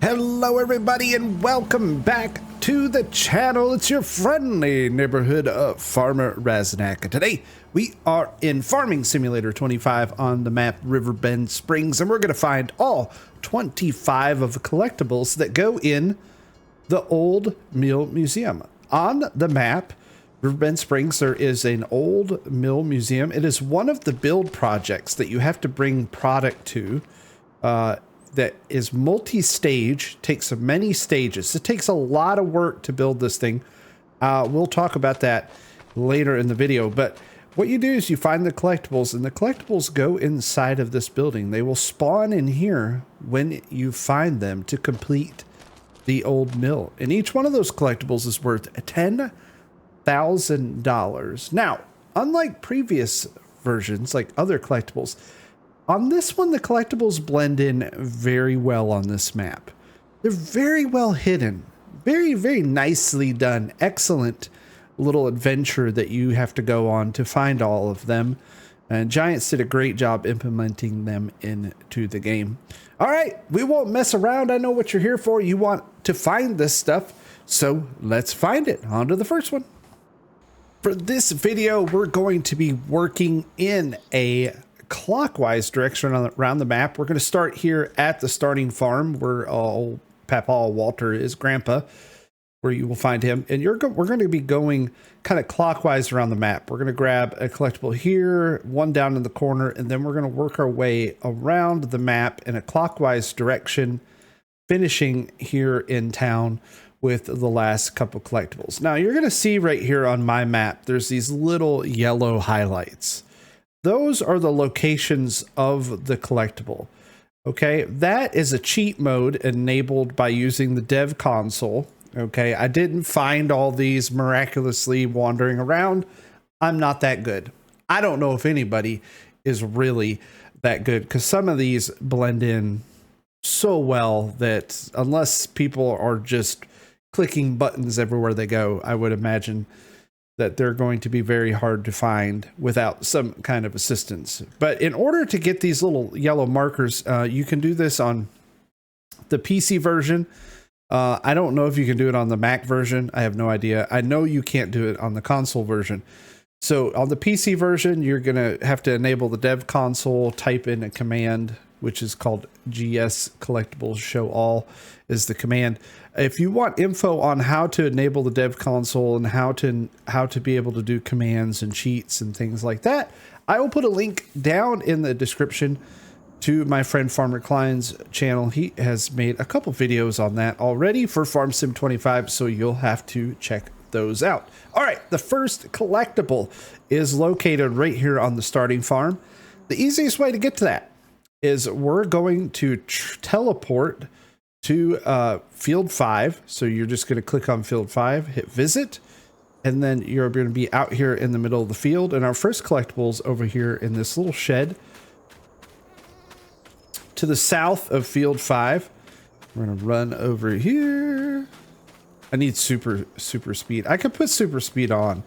Hello everybody and welcome back to the channel. It's your friendly neighborhood farmer Raznak. And today we are in Farming Simulator 25 on the map Riverbend Springs, and we're going to find all 25 of the collectibles that go in the old mill museum. On the map Riverbend Springs there is an old mill museum. It is one of the build projects that you have to bring product to that is multi-stage, takes many stages. It takes a lot of work to build this thing. We'll talk about that later in the video, but what you do is you find the collectibles, and the collectibles go inside of this building. They will spawn in here when you find them to complete the old mill, and each one of those collectibles is worth $10,000. Now, unlike previous versions, like other collectibles, on this one, the collectibles blend in very well on this map. They're very well hidden, very, very nicely done. Excellent little adventure that you have to go on to find all of them. And Giants did a great job implementing them into the game. All right, we won't mess around. I know what you're here for. You want to find this stuff, so let's find it. On to the first one. For this video, we're going to be working in a clockwise direction around the map. We're going to start here at the starting farm where old Papa Walter is, Grandpa, where you will find him. And we're going to be going kind of clockwise around the map. We're going to grab a collectible here, one down in the corner, and then we're going to work our way around the map in a clockwise direction, finishing here in town with the last couple collectibles. Now you're going to see right here on my map, there's these little yellow highlights. Those are the locations of the collectible. Okay, that is a cheat mode enabled by using the dev console. Okay, I didn't find all these miraculously wandering around. I'm not that good. I don't know if anybody is really that good, because some of these blend in so well that unless people are just clicking buttons everywhere they go, I would imagine that they're going to be very hard to find without some kind of assistance. But in order to get these little yellow markers, you can do this on the PC version. I don't know if you can do it on the Mac version. I have no idea. I know you can't do it on the console version. So on the PC version, you're going to have to enable the dev console, type in a command, which is called GS Collectibles Show All is the command. If you want info on how to enable the dev console and how to be able to do commands and cheats and things like that, I will put a link down in the description to my friend Farmer Klein's channel. He has made a couple videos on that already for Farm Sim 25, so you'll have to check those out. All right, the first collectible is located right here on the starting farm. The easiest way to get to that is we're going to teleport to field 5. So you're just going to click on field 5, hit visit, and then you're going to be out here in the middle of the field. And our first collectibles over here in this little shed to the south of field 5. We're going to run over here. I need super speed. I could put super speed on,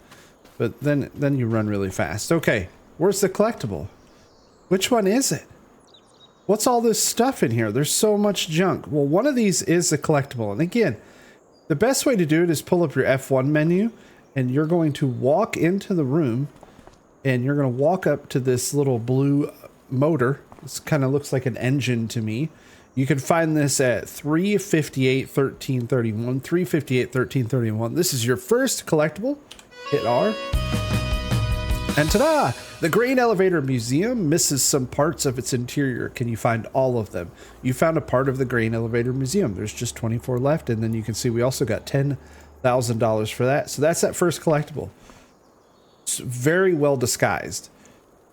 but then you run really fast. Okay, where's the collectible? Which one is it? What's all this stuff in here? There's so much junk. Well, one of these is a collectible. And again, the best way to do it is pull up your F1 menu, and you're going to walk into the room, and you're going to walk up to this little blue motor. This kind of looks like an engine to me. You can find this at 358-1331, 358-1331. This is your first collectible. Hit R. And ta-da! The Grain Elevator Museum misses some parts of its interior. Can you find all of them? You found a part of the Grain Elevator Museum. There's just 24 left, and then you can see we also got $10,000 for that. So that's that first collectible. It's very well disguised.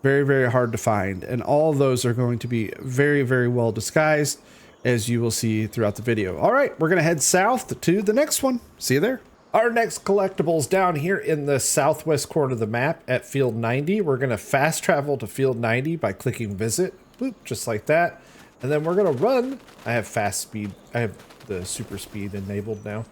Very, very hard to find. And all of those are going to be very, very well disguised, as you will see throughout the video. All right, we're going to head south to the next one. See you there. Our next collectible is down here in the southwest corner of the map at field 90. We're going to fast travel to field 90 by clicking visit. Boop, just like that. And then we're going to run. I have fast speed. I have the super speed enabled now.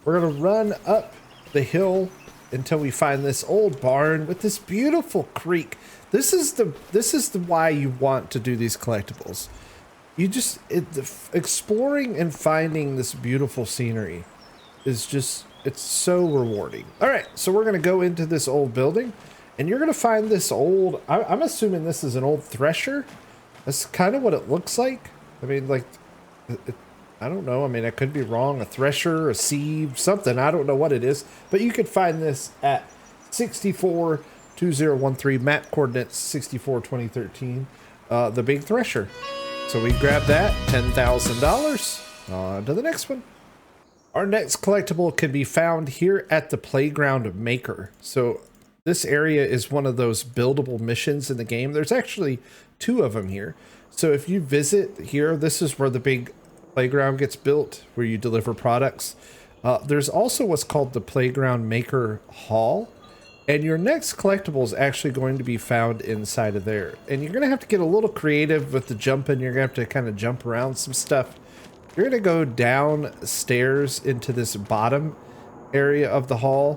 We're going to run up the hill until we find this old barn with this beautiful creek. This is the why you want to do these collectibles. you just exploring and finding this beautiful scenery is just, it's so rewarding. All right, so we're gonna go into this old building, and you're gonna find this old, I'm assuming this is an old thresher. That's kind of what it looks like. I mean, like, I don't know. I mean, I could be wrong. A thresher, a sieve, something. I don't know what it is, but you could find this at 642013, map coordinates 642013, the big thresher. So we grab that, $10,000. On to the next one. Our next collectible can be found here at the Playground Maker. So this area is one of those buildable missions in the game. There's actually 2 of them here. So if you visit here, this is where the big playground gets built, where you deliver products. There's also what's called the Playground Maker Hall. And your next collectible is actually going to be found inside of there. And you're going to have to get a little creative with the jumping. You're going to have to kind of jump around some stuff. You're going to go downstairs into this bottom area of the hall,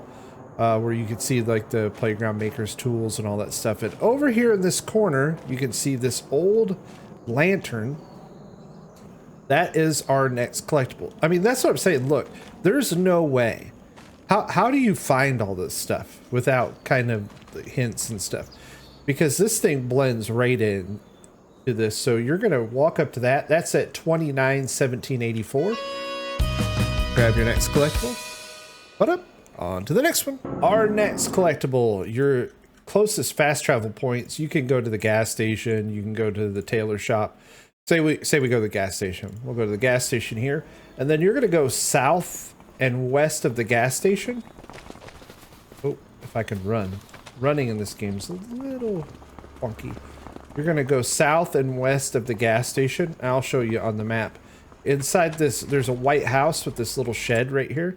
where you can see like the Playground Maker's tools and all that stuff. And over here in this corner, you can see this old lantern. That is our next collectible. I mean, that's what I'm saying. Look, there's no way. How do you find all this stuff without kind of hints and stuff? Because this thing blends right in to this. So you're going to walk up to that. That's at 291784. Grab your next collectible. Put up. On to the next one. Our next collectible, your closest fast travel points. You can go to the gas station. You can go to the tailor shop. Say we go to the gas station. We'll go to the gas station here. And then you're going to go south and west of the gas station. Oh, if I can run. Running in this game is a little funky. You're going to go south and west of the gas station. I'll show you on the map. Inside this, there's a white house with this little shed right here.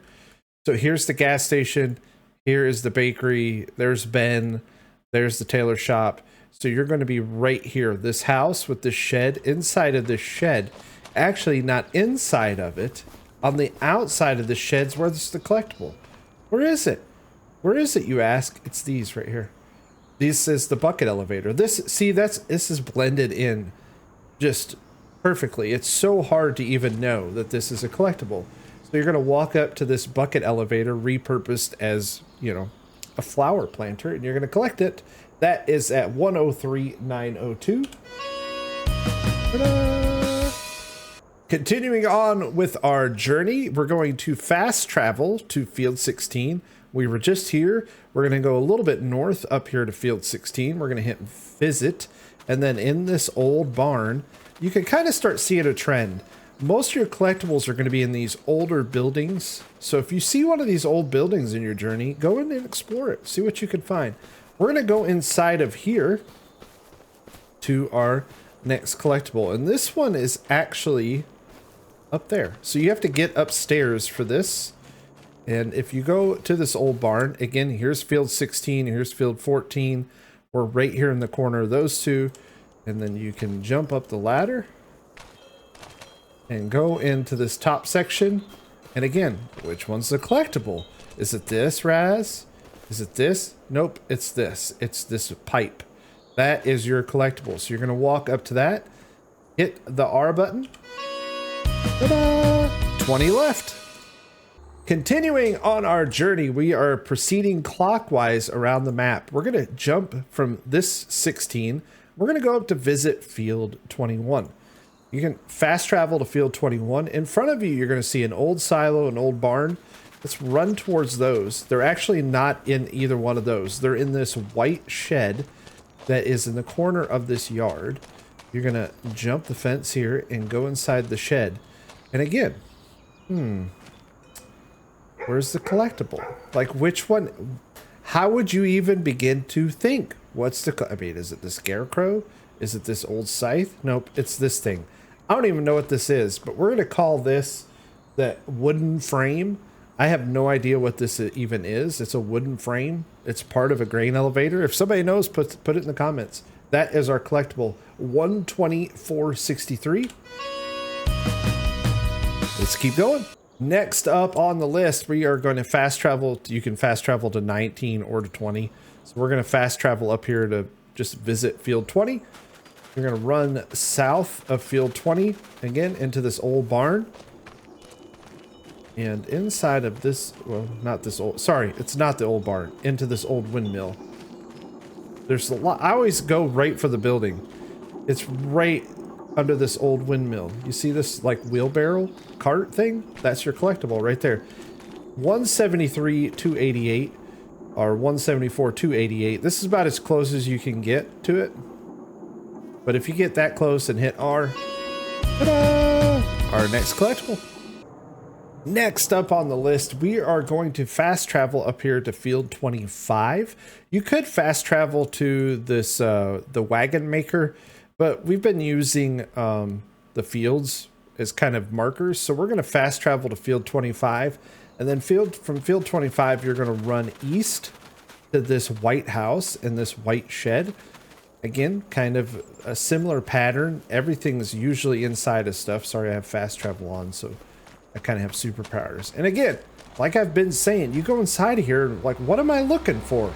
So here's the gas station. Here is the bakery. There's Ben. There's the tailor shop. So you're going to be right here. This house with this shed. Inside of this shed. Actually, not inside of it. On the outside of the sheds, where's the collectible? Where is it? Where is it, you ask? It's these right here. This is the bucket elevator. This is blended in just perfectly. It's so hard to even know that this is a collectible. So you're going to walk up to this bucket elevator, repurposed as, you know, a flower planter, and you're going to collect it. That is at 103902. Ta-da! Continuing on with our journey, we're going to fast travel to Field 16. We were just here. We're going to go a little bit north up here to Field 16. We're going to hit visit. And then in this old barn, you can kind of start seeing a trend. Most of your collectibles are going to be in these older buildings. So if you see one of these old buildings in your journey, go in and explore it. See what you can find. We're going to go inside of here to our next collectible. And this one is actually up there. So you have to get upstairs for this. And if you go to this old barn, again, here's Field 16, here's Field 14. We're right here in the corner of those two. And then you can jump up the ladder and go into this top section. And again, which one's the collectible? Is it this, Raz? Is it this? Nope, it's this. It's this pipe. That is your collectible. So you're going to walk up to that, hit the R button. Ta-da! 20 left. Continuing on our journey, we are proceeding clockwise around the map. We're going to jump from this 16. We're going to go up to visit Field 21. You can fast travel to Field 21. In front of you, you're going to see an old silo, an old barn. Let's run towards those. They're actually not in either one of those. They're in this white shed that is in the corner of this yard. You're going to jump the fence here and go inside the shed. And again, where's the collectible? Like, which one? How would you even begin to think? What's the, I mean, is it the scarecrow? Is it this old scythe? Nope, it's this thing. I don't even know what this is, but we're going to call this the wooden frame. I have no idea what this even is. It's a wooden frame. It's part of a grain elevator. If somebody knows, put it in the comments. That is our collectible, 12463. Let's keep going. Next up on the list, we are going to fast travel. You can fast travel to 19 or to 20. So we're going to fast travel up here to just visit Field 20. You're going to run south of field 20 again into this old barn. And inside of this, well, not this old, sorry, it's not the old barn, into this old windmill. There's a lot, I always go right for the building. It's right under this old windmill. You see this like wheelbarrow cart thing? That's your collectible right there. 173, 288, or 174, 288. This is about as close as you can get to it. But if you get that close and hit R, ta-da! Our next collectible. Next up on the list, we are going to fast travel up here to field 25. You could fast travel to this the wagon maker, but we've been using the fields as kind of markers. So we're going to fast travel to field 25, and then from field 25, you're going to run east to this white house and this white shed. Again, kind of a similar pattern. Everything's usually inside of stuff. Sorry, I have fast travel on, so I kind of have superpowers. And again, like I've been saying, you go inside of here, like, what am I looking for?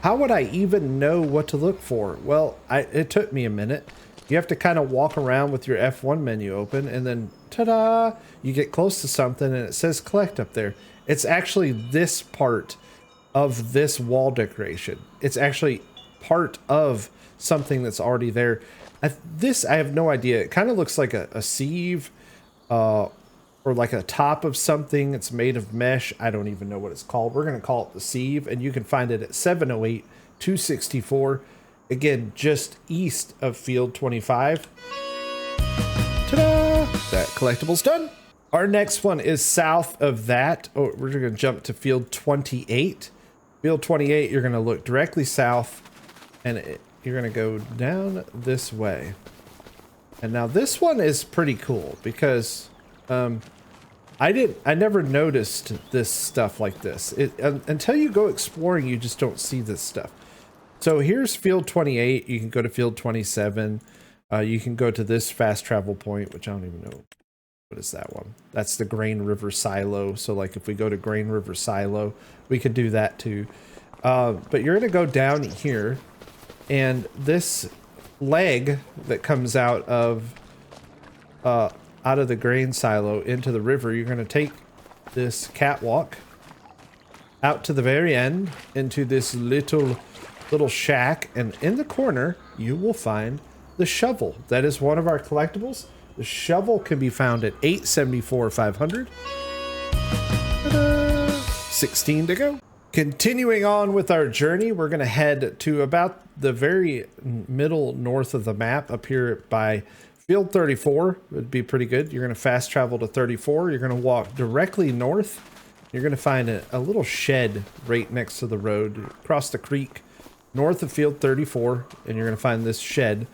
How would I even know what to look for? Well, it took me a minute. You have to kind of walk around with your F1 menu open, and then ta-da, you get close to something and it says collect up there. It's actually this part of this wall decoration. It's actually part of something that's already there. I have no idea. It kind of looks like a sieve, or like a top of something. It's made of mesh. I don't even know what it's called. We're going to call it the sieve, and you can find it at 708 264. Again, just east of field 25. Ta-da! That collectible's done. Our next one is south of that. Oh, we're going to jump to field 28. Field 28, you're going to look directly south, and you're going to go down this way. And now this one is pretty cool because I never noticed this stuff like this. Until you go exploring, you just don't see this stuff. So here's field 28. You can go to field 27. You can go to this fast travel point, which I don't even know. What is that one? That's the Grain River Silo. So like if we go to Grain River Silo, we could do that too. But you're going to go down here, and this leg that comes out of the grain silo into the river, you're going to take this catwalk out to the very end into this little shack, and in the corner you will find the shovel. That is one of our collectibles. The shovel can be found at 874,500. 16 to go. Continuing on with our journey, we're going to head to about the very middle north of the map up here by field 34. Would be pretty good. You're going to fast travel to 34. You're going to walk directly north. You're going to find a little shed right next to the road, across the creek, north of field 34, and you're going to find this shed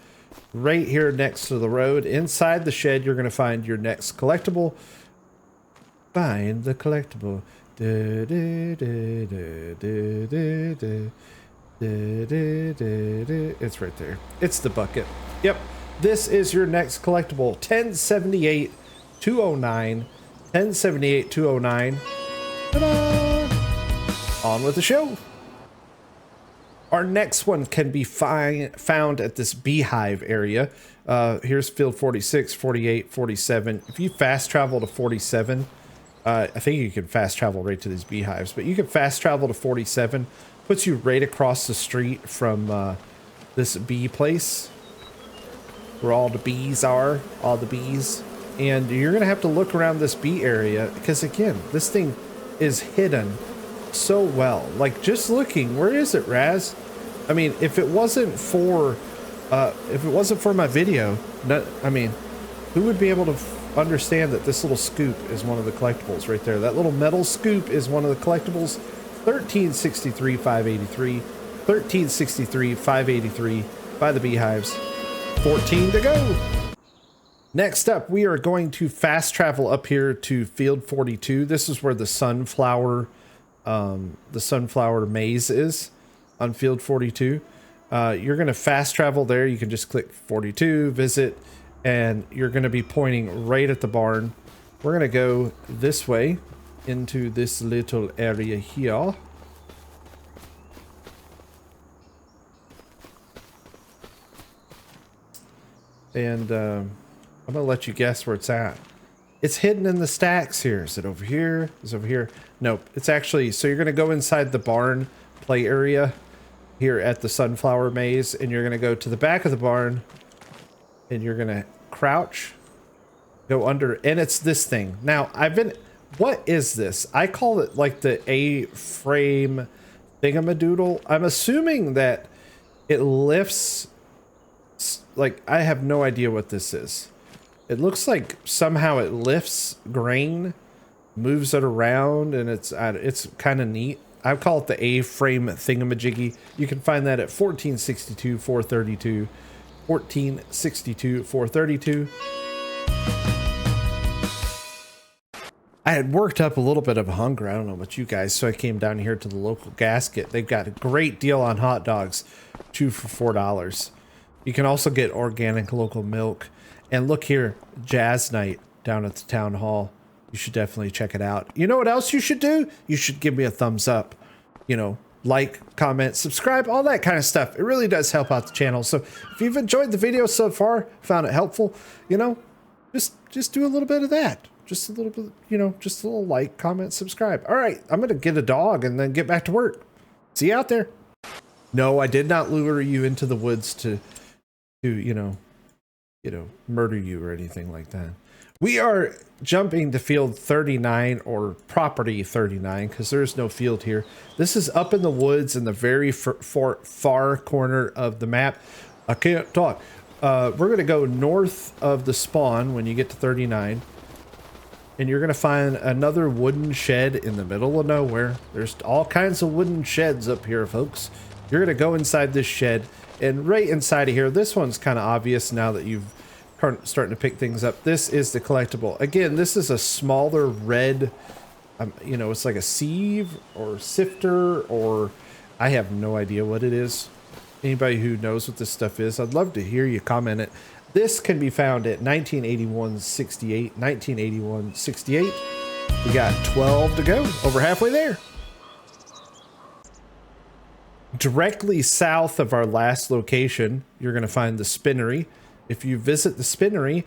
right here next to the road. Inside the shed, you're going to find your next collectible. Find the collectible. It's right there. It's the bucket. Yep. This is your next collectible. 1078 209. 1078 209. Ta-da! On with the show. Our next one can be found at this beehive area. Here's field 46, 48, 47. If you fast travel to 47, I think you can fast travel right to these beehives, but you can fast travel to 47. Puts you right across the street from this bee place where all the bees are, all the bees. And you're going to have to look around this bee area because, again, this thing is hidden so well. Like, just looking, where is it, Raz? I mean, if it wasn't for my video, who would be able to understand that this little scoop is one of the collectibles right there? That little metal scoop is one of the collectibles. 1363 583, 1363 583 by the beehives. 14 to go. Next up, we are going to fast travel up here to field 42. This is where the sunflower maze is on field 42. You're going to fast travel there. You can just click 42, visit, and you're going to be pointing right at the barn. We're going to go this way into this little area here. and I'm gonna let you guess where it's at. It's hidden in the stacks here. Is it over here? Is it over here? Nope. It's actually, so you're gonna go inside the barn play area here at the sunflower maze, and you're gonna go to the back of the barn, and you're gonna crouch, go under, and it's this thing. Now, what is this? I call it like the A-frame thingamadoodle. I'm assuming that it lifts, like, I have no idea what this is. It looks like somehow it lifts grain, moves it around, and it's kind of neat. I call it the A-frame thingamajiggy. You can find that at 1462 432. 1462 432. I had worked up a little bit of hunger. I don't know about you guys, so I came down here to the local gasket. They've got a great deal on hot dogs, 2 for $4. You can also get organic local milk. And look here, Jazz Night down at the town hall. You should definitely check it out. You know what else you should do? You should give me a thumbs up. You know, like, comment, subscribe, all that kind of stuff. It really does help out the channel. So if you've enjoyed the video so far, found it helpful, you know, just do a little bit of that. Just a little bit, you know, just a little like, comment, subscribe. All right, I'm going to get a dog and then get back to work. See you out there. No, I did not lure you into the woods to you know, murder you or anything like that. We are jumping to field 39 or property 39 because there's no field here. This is up in the woods in the very far corner of the map. I can't talk. We're going to go north of the spawn when you get to 39. And you're going to find another wooden shed in the middle of nowhere. There's all kinds of wooden sheds up here, folks. You're going to go inside this shed. And right inside of here, this one's kind of obvious now that you've starting to pick things up. This is the collectible. Again, this is a smaller red, you know, it's like a sieve or sifter, or I have no idea what it is. Anybody who knows what this stuff is, I'd love to hear you comment it. This can be found at 1981.68, 1981.68. We got 12 to go, over halfway there. Directly south of our last location, you're going to find the spinnery. If you visit the spinnery,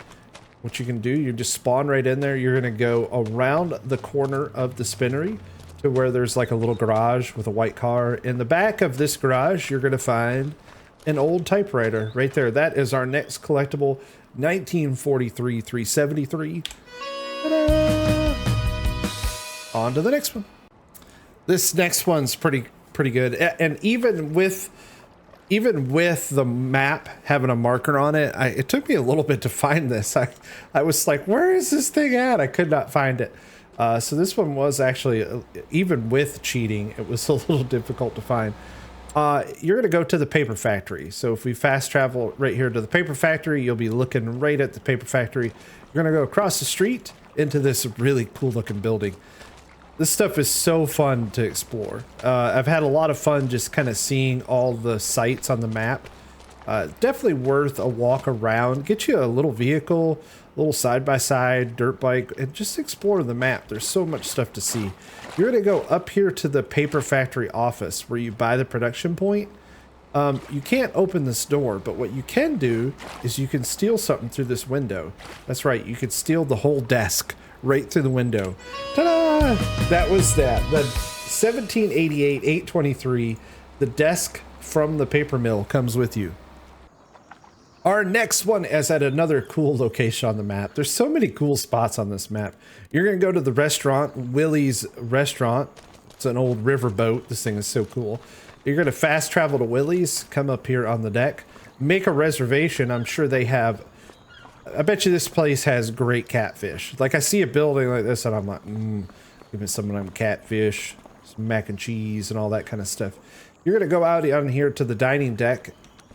what you can do, you just spawn right in there. You're going to go around the corner of the spinnery to where there's like a little garage with a white car. In the back of this garage, you're going to find an old typewriter right there. That is our next collectible, 1943 373. Ta-da! On to the next one. This next one's pretty good, and even with the map having a marker on it, it took me a little bit to find this. I was like, where is this thing at? I could not find it. So this one was actually, even with cheating, it was a little difficult to find. You're going to go to the paper factory. So if we fast travel right here to the paper factory, you'll be looking right at the paper factory. You're going to go across the street into this really cool looking building. This stuff is so fun to explore. I've had a lot of fun just kind of seeing all the sites on the map. Definitely worth a walk around. Get you a little vehicle, a little side-by-side, dirt bike, and just explore the map. There's so much stuff to see. You're going to go up here to the paper factory office where you buy the production point. You can't open this door, but what you can do is you can steal something through this window. That's right, you could steal the whole desk right through the window. Ta-da! That was that. The 1788 823, the desk from the paper mill comes with you. Our next one is at another cool location on the map. There's so many cool spots on this map. You're going to go to the restaurant, Willy's Restaurant. It's an old riverboat. This thing is so cool. You're going to fast travel to Willy's, come up here on the deck, make a reservation. I'm sure they have, I bet you this place has great catfish. Like, I see a building like this and I'm like, give me some of them catfish, some mac and cheese and all that kind of stuff. You're going to go out on here to the dining deck.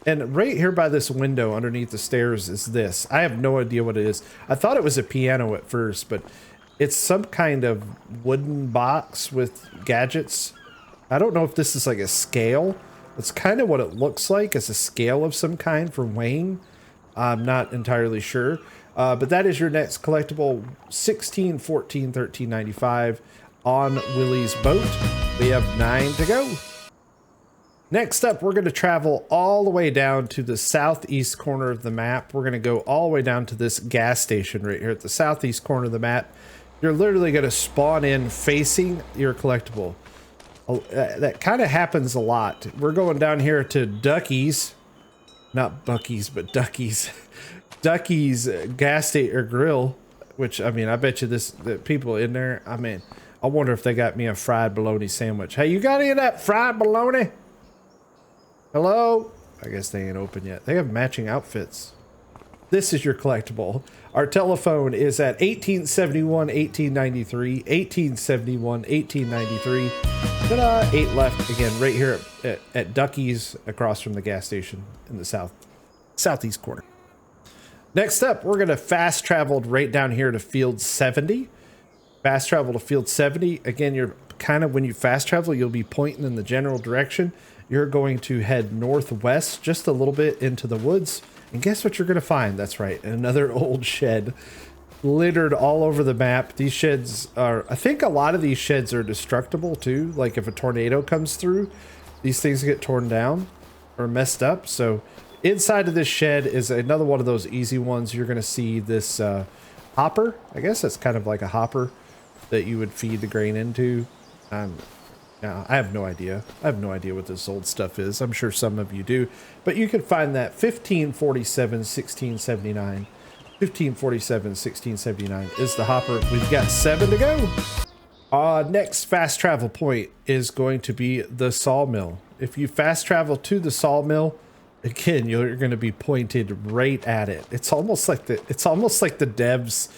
And right here by this window underneath the stairs is this. I have no idea what it is. I thought it was a piano at first, but it's some kind of wooden box with gadgets. I don't know if this is like a scale. It's kind of what it looks like. It's a scale of some kind for weighing. I'm not entirely sure. But that is your next collectible, 16, 14, 13, 95 on Willy's boat. We have 9 to go. Next up, we're going to travel all the way down to the southeast corner of the map. We're going to go all the way down to this gas station right here at the southeast corner of the map. You're literally going to spawn in facing your collectible. That kind of happens a lot. We're going down here to Ducky's, not Bucky's, but Ducky's. Ducky's gas station or grill, which, I mean, I bet you the people in there, I mean, I wonder if they got me a fried bologna sandwich. Hey, you got any of that fried bologna? Hello? I guess they ain't open yet. They have matching outfits. This is your collectible. Our telephone is at 1871 1893, 1871 1893. Ta-da! 8 left again, right here at Ducky's, across from the gas station in the southeast corner. Next up, we're gonna fast travel right down here to field 70. Fast travel to field 70. Again, you're kind of, when you fast travel, you'll be pointing in the general direction. You're going to head northwest just a little bit into the woods. And guess what you're going to find? That's right, another old shed littered all over the map. These sheds are, I think a lot of these sheds are destructible too. Like if a tornado comes through, these things get torn down or messed up. So inside of this shed is another one of those easy ones. You're going to see this hopper. I guess that's kind of like a hopper that you would feed the grain into. I have no idea. I have no idea what this old stuff is. I'm sure some of you do. But you can find that 1547, 1679. 1547, 1679 is the hopper. We've got 7 to go. Next fast travel point is going to be the sawmill. If you fast travel to the sawmill, again, you're going to be pointed right at it. It's almost like the devs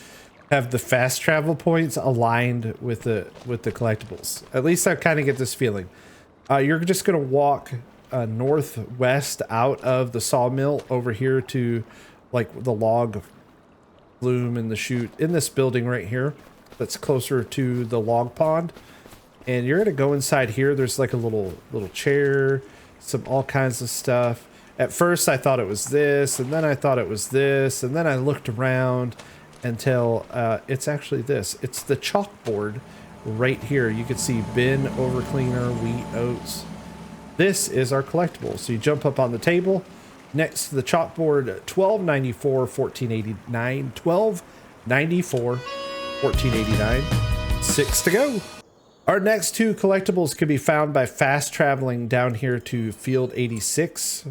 have the fast travel points aligned with the collectibles. At least I kind of get this feeling. You're just gonna walk northwest out of the sawmill over here to like the log flume and the chute in this building right here that's closer to the log pond. And you're gonna go inside here. There's like a little chair, all kinds of stuff. At first I thought it was this, and then I thought it was this, and then I looked around until it's actually this. It's the chalkboard right here. You can see bin, overcleaner, wheat, oats. This is our collectible. So you jump up on the table next to the chalkboard. 1294 1489, 1294 1489. 6 to go. Our next 2 collectibles can be found by fast traveling down here to field 86,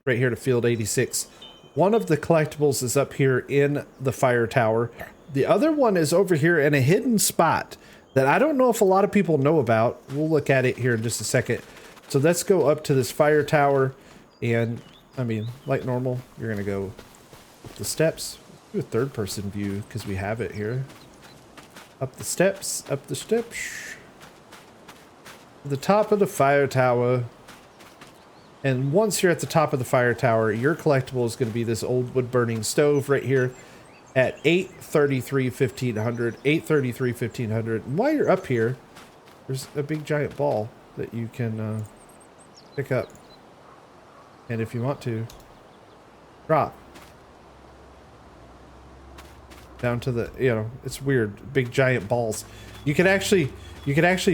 right here to field 86. One of the collectibles is up here in the fire tower. The other one is over here in a hidden spot that I don't know if a lot of people know about. We'll look at it here in just a second. So let's go up to this fire tower. And I mean, like normal, you're going to go up the steps. Do a third person view because we have it here. Up the steps, up the steps. The top of the fire tower. And once you're at the top of the fire tower, your collectible is going to be this old wood burning stove right here at 833 1500, 833 1500. And while you're up here, there's a big giant ball that you can pick up. And if you want to, drop down to the, you know, it's weird, big giant balls. You could actually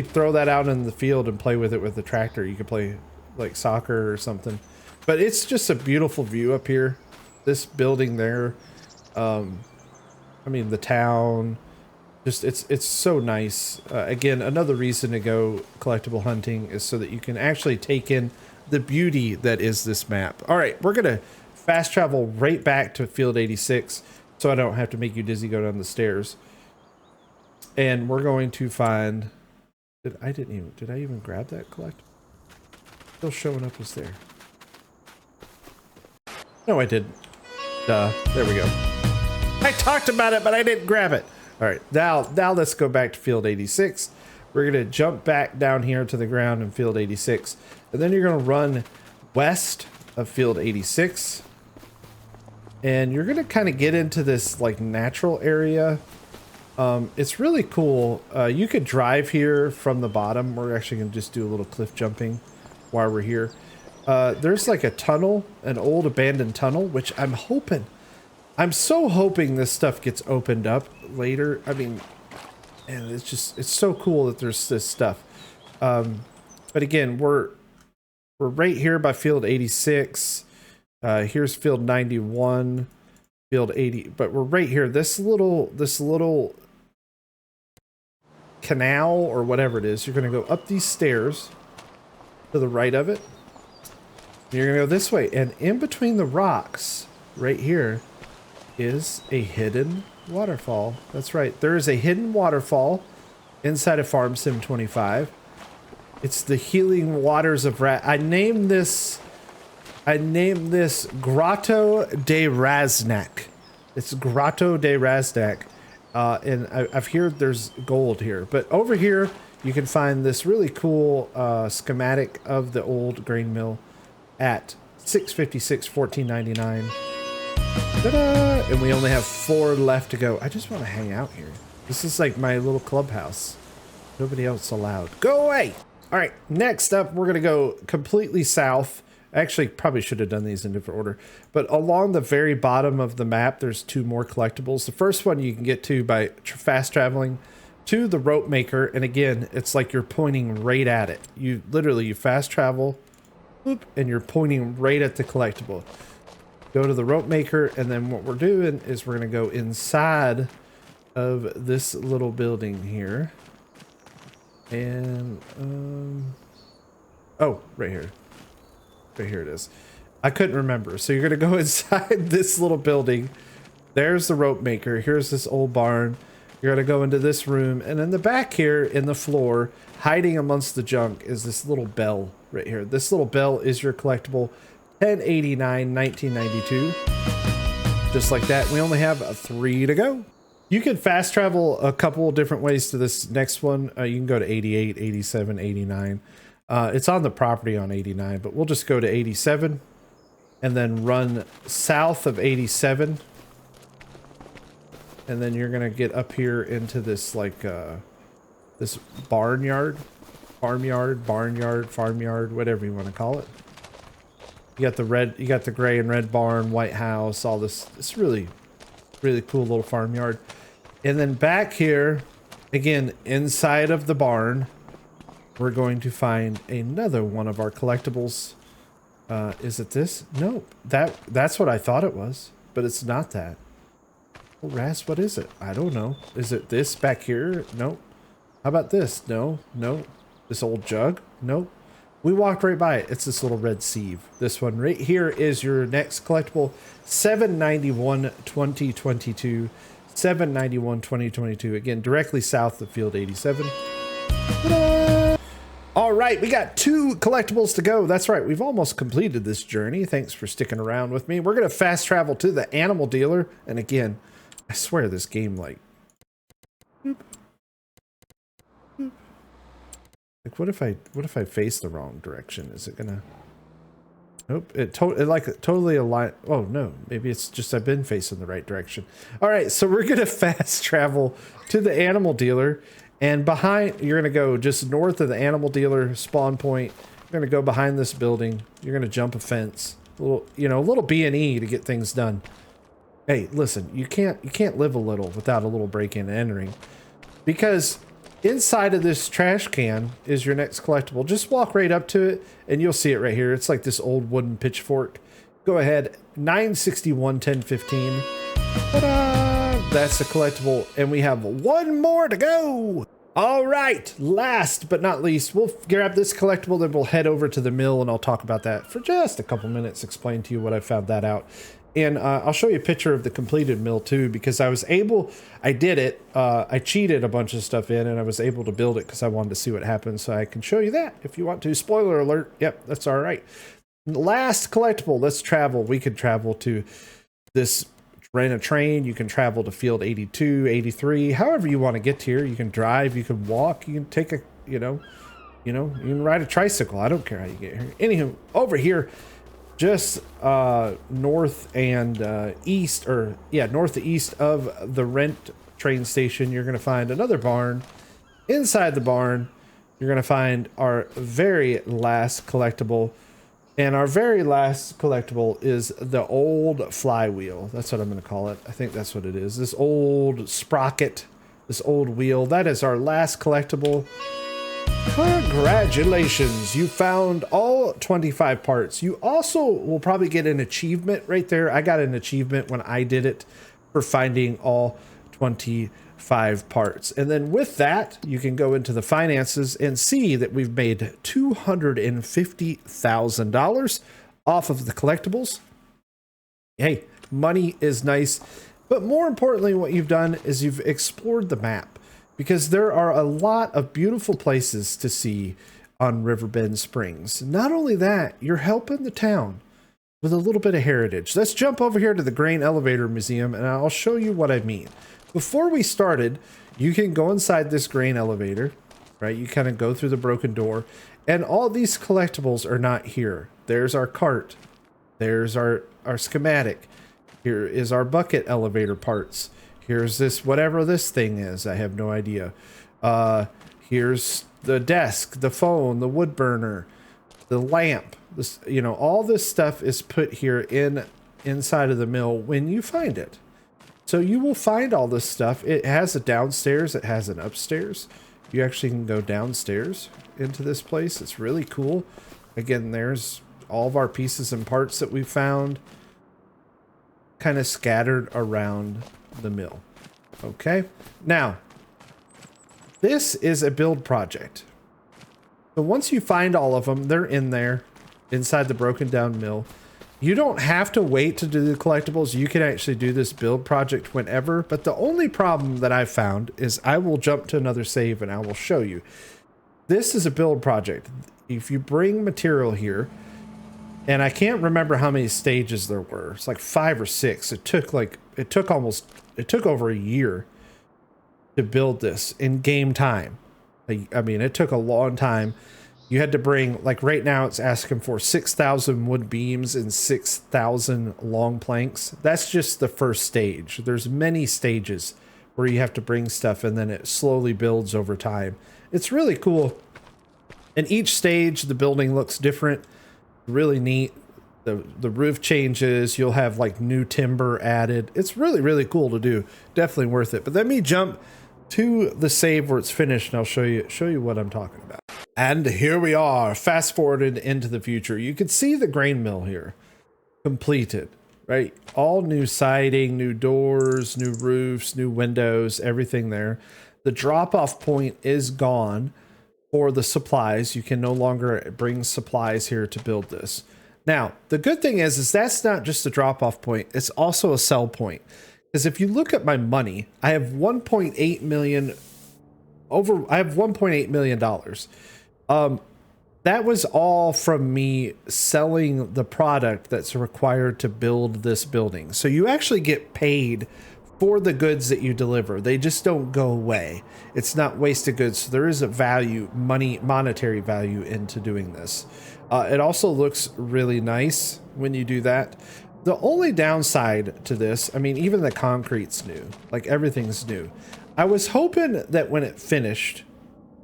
throw that out in the field and play with it with the tractor. You could play like soccer or something, but it's just a beautiful view up here. This building there, I mean the town, just it's so nice. Again, another reason to go collectible hunting is so that you can actually take in the beauty that is this map. All right, we're gonna fast travel right back to field 86 so I don't have to make you dizzy go down the stairs. And we're going to find, did I even grab that collectible? Still showing up as there. No, I didn't. Duh. There we go. I talked about it, but I didn't grab it. All right, now let's go back to field 86. We're gonna jump back down here to the ground in field 86, and then you're gonna run west of field 86, and you're gonna kind of get into this like natural area. It's really cool. You could drive here from the bottom. We're actually gonna just do a little cliff jumping while we're here. There's like a tunnel, an old abandoned tunnel, which I'm so hoping this stuff gets opened up later. I mean, and it's so cool that there's this stuff. But again, We're right here by field 86. Here's field 91, field 80, but we're right here. This little canal or whatever it is, you're going to go up these stairs to the right of it. You're going to go this way, and in between the rocks right here is a hidden waterfall. That's right. There is a hidden waterfall inside of Farm Sim 25. It's the healing waters of I named this Grotto de Raznak. It's Grotto de Raznak. And I've heard there's gold here, but over here you can find this really cool schematic of the old grain mill at 656 14.99. Ta-da! And we only have 4 left to go. I just want to hang out here. This is like my little clubhouse. Nobody else allowed. Go away! All right, next up, we're going to go completely south. Actually, probably should have done these in different order. But along the very bottom of the map, there's 2 more collectibles. The first one you can get to by fast traveling to the rope maker. And again, it's like you're pointing right at it. You fast travel, whoop, and you're pointing right at the collectible. Go to the rope maker, and then what we're doing is we're going to go inside of this little building here. And, oh, right here. Right here it is. I couldn't remember. So you're going to go inside this little building. There's the rope maker. Here's this old barn. You're going to go into this room. And in the back here in the floor, hiding amongst the junk, is this little bell right here. This little bell is your collectible 1089 1992. Just like that. We only have 3 to go. You can fast travel a couple different ways to this next one. You can go to 88, 87, 89. It's on the property on 89, but we'll just go to 87 and then run south of 87. And then you're going to get up here into this like this farmyard, whatever you want to call it. You got the gray and red barn, white house, all this. It's really cool little farmyard. And then back here, again, inside of the barn, we're going to find another one of our collectibles. Is it this? No, that's what I thought it was, but it's not that. Oh, Raz, what is it? I don't know. Is it this back here? No. How about this? No. This old jug? No. We walked right by it. It's this little red sieve. This one right here is your next collectible, 791 2022. 791 2022. Again, directly south of field 87. Ta-da! All right, we got 2 collectibles to go. That's right, we've almost completed this journey. Thanks for sticking around with me. We're going to fast travel to the animal dealer. And again, I swear this game like... Boop, boop. Like, what if I face the wrong direction? Is it going to... Nope, it totally aligned. Oh no, maybe it's just I've been facing the right direction. All right, so we're gonna fast travel to the animal dealer, and you're gonna go just north of the animal dealer spawn point. You're gonna go behind this building. You're gonna jump a fence, a little B&E to get things done. Hey, listen, you can't live a little without a little break-in and entering, because inside of this trash can is your next collectible. Just walk right up to it and you'll see it right here. It's like this old wooden pitchfork. Go ahead, 961 1015. Ta-da! That's the collectible, and we have 1 more to go. All right, last but not least, we'll grab this collectible, then we'll head over to the mill and I'll talk about that for just a couple minutes, explain to you what I found that out. And I'll show you a picture of the completed mill too, because I did it. I cheated a bunch of stuff in and I was able to build it because I wanted to see what happened. So I can show you that if you want to. Spoiler alert. Yep, that's all right. Last collectible, let's travel. We could travel to this, rent a train. You can travel to field 82, 83, however you want to get here. You can drive, you can walk, you can take a, you can ride a tricycle. I don't care how you get here. Anywho, over here, just north and east, north to east of the rent train station, you're going to find another barn. Inside the barn, you're going to find our very last collectible. And our very last collectible is the old flywheel. That's what I'm going to call it. I think that's what it is. This old sprocket, this old wheel. That is our last collectible. Congratulations, you found all 25 parts. You also will probably get an achievement right there. I got an achievement when I did it for finding all 25 parts. And then with that, you can go into the finances and see that we've made $250,000 off of the collectibles. Hey, money is nice, but more importantly, what you've done is you've explored the map, because there are a lot of beautiful places to see on Riverbend Springs. Not only that, you're helping the town with a little bit of heritage. Let's jump over here to the Grain Elevator Museum and I'll show you what I mean. Before we started, you can go inside this grain elevator, right? You kind of go through the broken door and all these collectibles are not here. There's our cart. There's our schematic. Here is our bucket elevator parts. Here's this, whatever this thing is. I have no idea. Here's the desk, the phone, the wood burner, the lamp. This, you know, all this stuff is put here inside of the mill when you find it. So you will find all this stuff. It has a downstairs. It has an upstairs. You actually can go downstairs into this place. It's really cool. Again, there's all of our pieces and parts that we found kind of scattered around the mill. Okay, now this is a build project. So once you find all of them, they're in there inside the broken down mill. You don't have to wait to do the collectibles. You can actually do this build project whenever, but the only problem that I've found is I will jump to another save and I will show you. This is a build project. If you bring material here, and I can't remember how many stages there were. It's like 5 or 6. It took over a year to build this in game time. I mean, it took a long time. You had to bring, like right now it's asking for 6,000 wood beams and 6,000 long planks. That's just the first stage. There's many stages where you have to bring stuff and then it slowly builds over time. It's really cool. And each stage, the building looks different. Really neat. The roof changes. You'll have like new timber added. It's really, really cool to do. Definitely worth it. But let me jump to the save where it's finished and I'll show you what I'm talking about. And here we are, fast forwarded into the future. You can see the grain mill here completed, right? All new siding, new doors, new roofs, new windows, everything there. The drop-off point is gone for the supplies. You can no longer bring supplies here to build this. Now, the good thing is that's not just a drop-off point. It's also a sell point. Because if you look at my money, I have $1.8 million. I have $1.8 million. That was all from me selling the product that's required to build this building. So you actually get paid for the goods that you deliver. They just don't go away. It's not wasted goods. So there is a value, monetary value into doing this. It also looks really nice when you do that. The only downside to this, I mean, even the concrete's new, like everything's new. I was hoping that when it finished,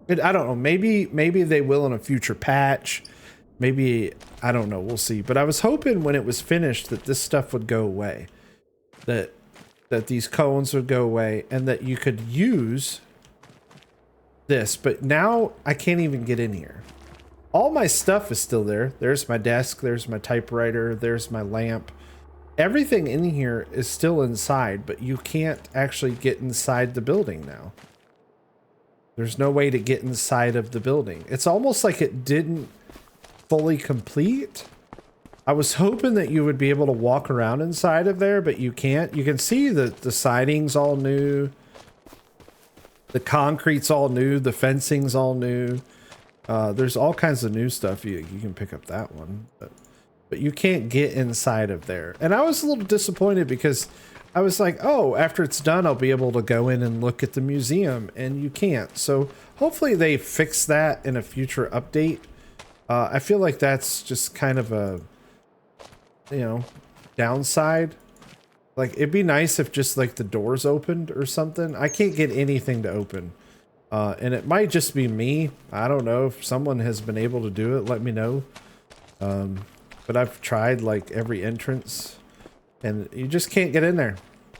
I don't know, maybe they will in a future patch. Maybe, I don't know, we'll see. But I was hoping when it was finished that this stuff would go away. That these cones would go away and that you could use this. But now I can't even get in here. All my stuff is still there. There's my desk. There's my typewriter. There's my lamp. Everything in here is still inside, but you can't actually get inside the building now. There's no way to get inside of the building. It's almost like it didn't fully complete. I was hoping that you would be able to walk around inside of there, but you can't. You can see that the siding's all new. The concrete's all new. The fencing's all new. There's all kinds of new stuff. You can pick up that one, but you can't get inside of there. And I was a little disappointed because I was like, oh, after it's done, I'll be able to go in and look at the museum, and you can't. So hopefully they fix that in a future update. I feel like that's just kind of a, you know, downside. Like, it'd be nice if just like the doors opened or something. I can't get anything to open. And it might just be me. I don't know. If someone has been able to do it, let me know. But I've tried like every entrance and you just can't get in there.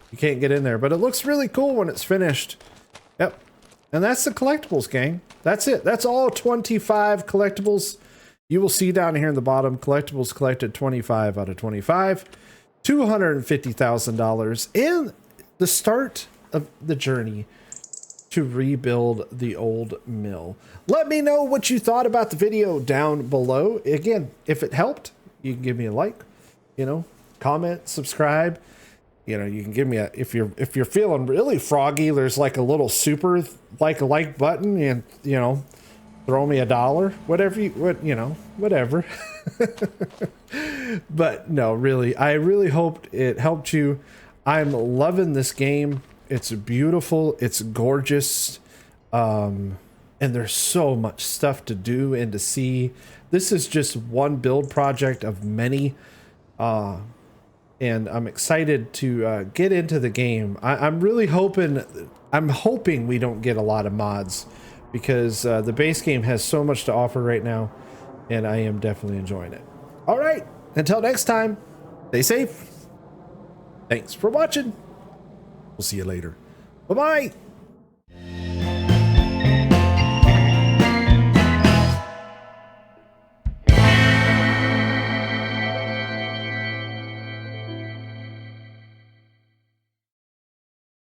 You can't get in there, but it looks really cool when it's finished. Yep. And that's the collectibles, gang. That's it. That's all 25 collectibles. You will see down here in the bottom, collectibles collected 25 out of 25, $250,000 in the start of the journey to rebuild the old mill. Let me know what you thought about the video down below. Again, if it helped, you can give me a like, you know, comment, subscribe. You know, you can give me a, if you're feeling really froggy, there's like a little super like button, and you know, throw me $1, whatever whatever. But no, really, I really hoped it helped you. I'm loving this game. It's beautiful. It's gorgeous. And there's so much stuff to do and to see. This is just one build project of many. And I'm excited to get into the game. I'm really hoping, we don't get a lot of mods, because the base game has so much to offer right now, and I am definitely enjoying it. All right, until next time, stay safe. Thanks for watching. We'll see you later. Bye-bye.